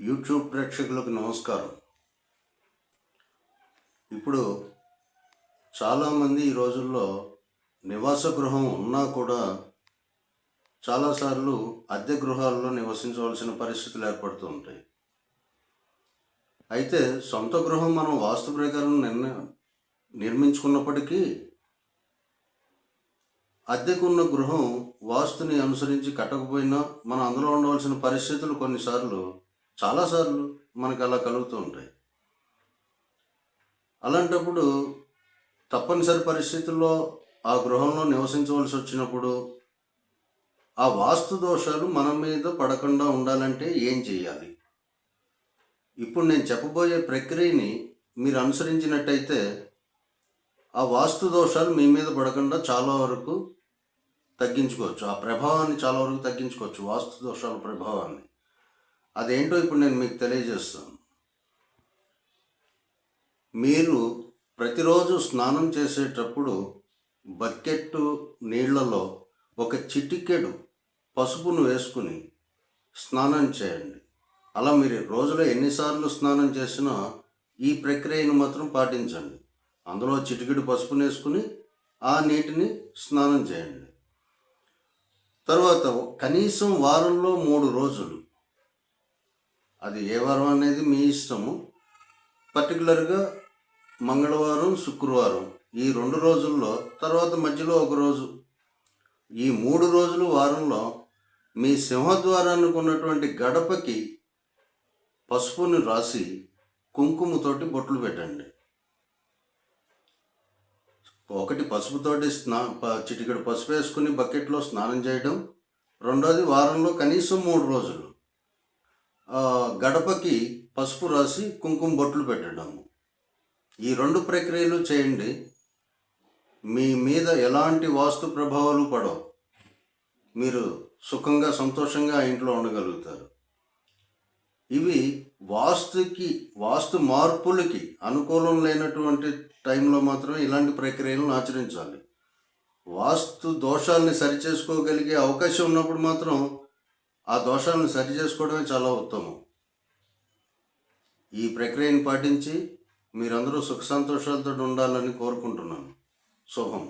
YouTube ప్రేక్షకులకు నమస్కారం. ఇప్పుడు చాలామంది ఈ రోజుల్లో నివాస గృహం ఉన్నా కూడా చాలాసార్లు అద్దె గృహాల్లో నివసించవలసిన పరిస్థితులు ఏర్పడుతూ ఉంటాయి. అయితే సొంత గృహం మనం వాస్తు ప్రకారం నిర్మించుకున్నప్పటికీ అద్దెకున్న గృహం వాస్తుని అనుసరించి కట్టకపోయినా మనం అందులో ఉండవలసిన పరిస్థితులు చాలాసార్లు మనకు అలా కలుగుతూ ఉంటాయి. అలాంటప్పుడు తప్పనిసరి పరిస్థితుల్లో ఆ గృహంలో నివసించవలసి వచ్చినప్పుడు ఆ వాస్తు దోషాలు మన మీద పడకుండా ఉండాలంటే ఏం చేయాలి? ఇప్పుడు నేను చెప్పబోయే ప్రక్రియని మీరు అనుసరించినట్టయితే ఆ వాస్తు దోషాలు మీ మీద పడకుండా చాలా వరకు తగ్గించుకోవచ్చు. ఆ ప్రభావాన్ని చాలా వరకు తగ్గించుకోవచ్చు, వాస్తు దోషాల ప్రభావాన్ని. అదేంటో ఇప్పుడు నేను మీకు తెలియజేస్తాను. మీరు ప్రతిరోజు స్నానం చేసేటప్పుడు బకెట్టు నీళ్లలో ఒక చిటికెడు పసుపును వేసుకుని స్నానం చేయండి. అలా మీరు రోజులో ఎన్నిసార్లు స్నానం చేసినా ఈ ప్రక్రియను మాత్రం పాటించండి. అందులో చిటికెడు పసుపును వేసుకుని ఆ నీటిని స్నానం చేయండి. తర్వాత కనీసం వారంలో 3 రోజులు, అది ఏ వారం అనేది మీ ఇష్టము, పర్టికులర్గా మంగళవారం, శుక్రవారం ఈ 2 రోజుల్లో, తర్వాత మధ్యలో ఒక రోజు, ఈ 3 రోజులు వారంలో మీ సింహద్వారానికి ఉన్నటువంటి గడపకి పసుపుని రాసి కుంకుమతోటి బొట్లు పెట్టండి. ఒకటి పసుపుతోటి చిటికెడు పసుపు వేసుకుని బకెట్లో స్నానం చేయడం, రెండోది వారంలో కనీసం 3 రోజులు గడపకి పసుపు రాసి కుంకుమ బొట్లు పెట్టడం. ఈ 2 ప్రక్రియలు చేయండి. మీ మీద ఎలాంటి వాస్తు ప్రభావాలు పడవు. మీరు సుఖంగా సంతోషంగా ఆ ఇంట్లో ఉండగలుగుతారు. ఇవి వాస్తు మార్పులకి అనుకూలం లేనటువంటి టైంలో మాత్రం ఇలాంటి ప్రక్రియలను ఆచరించాలి. వాస్తు దోషాలని సరిచేసుకోగలిగే అవకాశం ఉన్నప్పుడు మాత్రం ఆ దోషాలను సరిచేసుకోవడమే చాలా ఉత్తమం. ఈ ప్రక్రియను పాటించి మీరందరూ సుఖ సంతోషాలతో ఉండాలని కోరుకుంటున్నాను. శుభం.